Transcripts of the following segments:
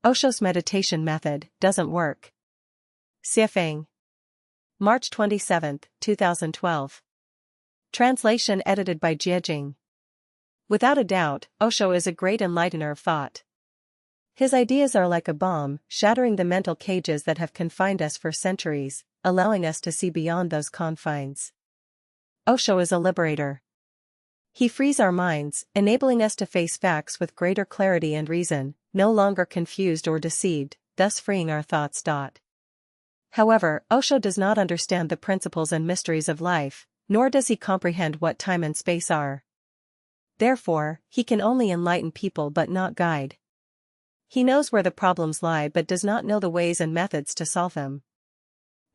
Osho's meditation method doesn't work. Siafeng. March 27, 2012. Translation edited by Jiejing. Without a doubt, Osho is a great enlightener of thought. His ideas are like a bomb, shattering the mental cages that have confined us for centuries, allowing us to see beyond those confines. Osho is a liberator. He frees our minds, enabling us to face facts with greater clarity and reason, no longer confused or deceived, thus freeing our thoughts. However, Osho does not understand the principles and mysteries of life, nor does he comprehend what time and space are. Therefore, he can only enlighten people but not guide. He knows where the problems lie but does not know the ways and methods to solve them.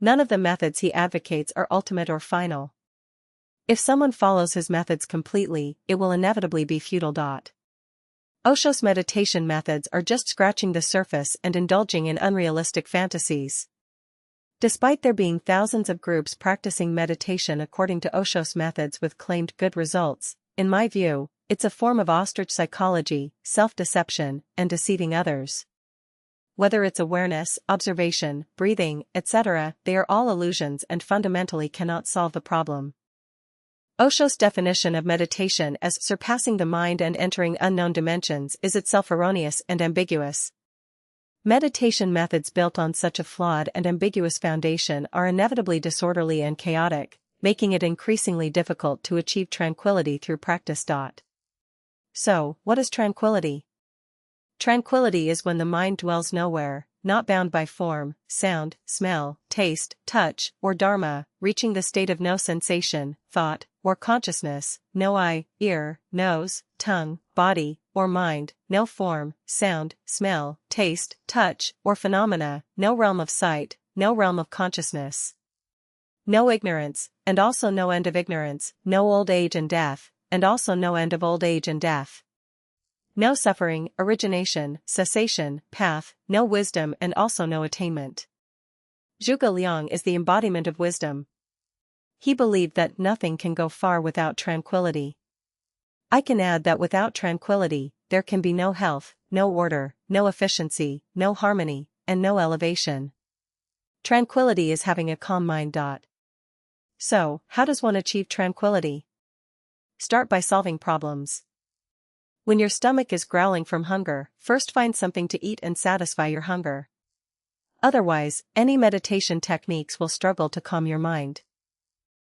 None of the methods he advocates are ultimate or final. If someone follows his methods completely, it will inevitably be futile. Osho's meditation methods are just scratching the surface and indulging in unrealistic fantasies. Despite there being thousands of groups practicing meditation according to Osho's methods with claimed good results, in my view, it's a form of ostrich psychology, self-deception, and deceiving others. Whether it's awareness, observation, breathing, etc., they are all illusions and fundamentally cannot solve the problem. Osho's definition of meditation as surpassing the mind and entering unknown dimensions is itself erroneous and ambiguous. Meditation methods built on such a flawed and ambiguous foundation are inevitably disorderly and chaotic, making it increasingly difficult to achieve tranquility through practice. So, what is tranquility? Tranquility is when the mind dwells nowhere, not bound by form, sound, smell, taste, touch, or dharma, reaching the state of no sensation, thought, or consciousness, no eye, ear, nose, tongue, body, or mind, no form, sound, smell, taste, touch, or phenomena, no realm of sight, no realm of consciousness. No ignorance, and also no end of ignorance, no old age and death, and also no end of old age and death. No suffering, origination, cessation, path, no wisdom and also no attainment. Zhuge Liang is the embodiment of wisdom. He believed that nothing can go far without tranquility. I can add that without tranquility, there can be no health, no order, no efficiency, no harmony, and no elevation. Tranquility is having a calm mind. So, how does one achieve tranquility? Start by solving problems. When your stomach is growling from hunger, first find something to eat and satisfy your hunger. Otherwise, any meditation techniques will struggle to calm your mind.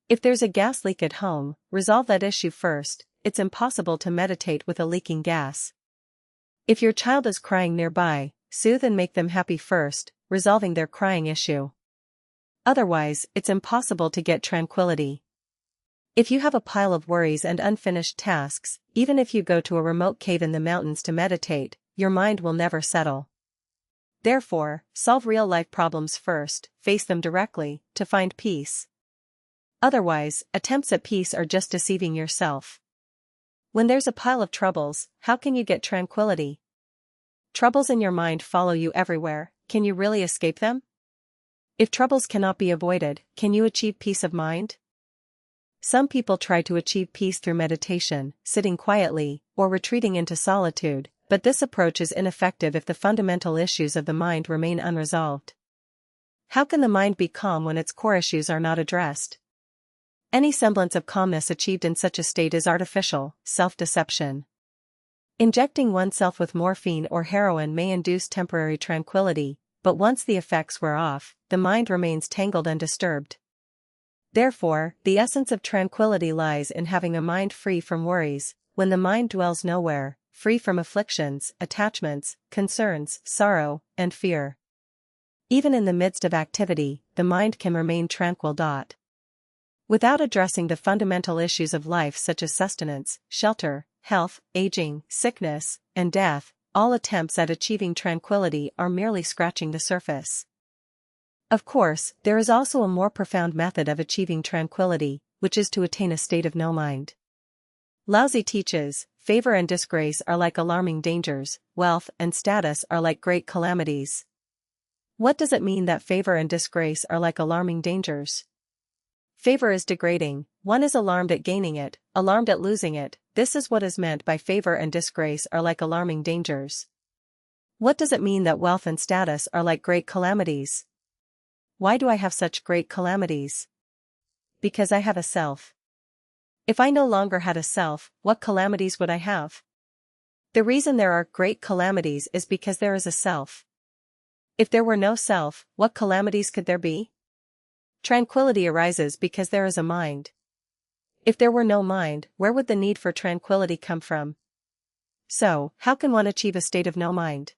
If there's a gas leak at home, resolve that issue first. It's impossible to meditate with a leaking gas. If your child is crying nearby, soothe and make them happy first, resolving their crying issue. Otherwise, it's impossible to get tranquility. If you have a pile of worries and unfinished tasks, even if you go to a remote cave in the mountains to meditate, your mind will never settle. Therefore, solve real-life problems first, face them directly, to find peace. Otherwise, attempts at peace are just deceiving yourself. When there's a pile of troubles, how can you get tranquility? Troubles in your mind follow you everywhere, can you really escape them? If troubles cannot be avoided, can you achieve peace of mind? Some people try to achieve peace through meditation, sitting quietly, or retreating into solitude, but this approach is ineffective if the fundamental issues of the mind remain unresolved. How can the mind be calm when its core issues are not addressed? Any semblance of calmness achieved in such a state is artificial, self-deception. Injecting oneself with morphine or heroin may induce temporary tranquility, but once the effects wear off, the mind remains tangled and disturbed. Therefore, the essence of tranquility lies in having a mind free from worries, when the mind dwells nowhere, free from afflictions, attachments, concerns, sorrow, and fear. Even in the midst of activity, the mind can remain tranquil. Without addressing the fundamental issues of life such as sustenance, shelter, health, aging, sickness, and death, all attempts at achieving tranquility are merely scratching the surface. Of course, there is also a more profound method of achieving tranquility, which is to attain a state of no mind. Laozi teaches, favor and disgrace are like alarming dangers, wealth and status are like great calamities. What does it mean that favor and disgrace are like alarming dangers? Favor is degrading, one is alarmed at gaining it, alarmed at losing it. This is what is meant by favor and disgrace are like alarming dangers. What does it mean that wealth and status are like great calamities? Why do I have such great calamities? Because I have a self. If I no longer had a self, what calamities would I have? The reason there are great calamities is because there is a self. If there were no self, what calamities could there be? Tranquility arises because there is a mind. If there were no mind, where would the need for tranquility come from? So, how can one achieve a state of no mind?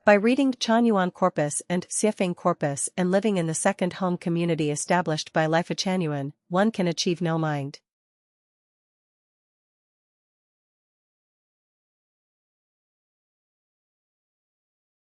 By reading Lifechanyuan corpus and Siafing corpus and living in the second home community established by Lifechanyuan, one can achieve no mind.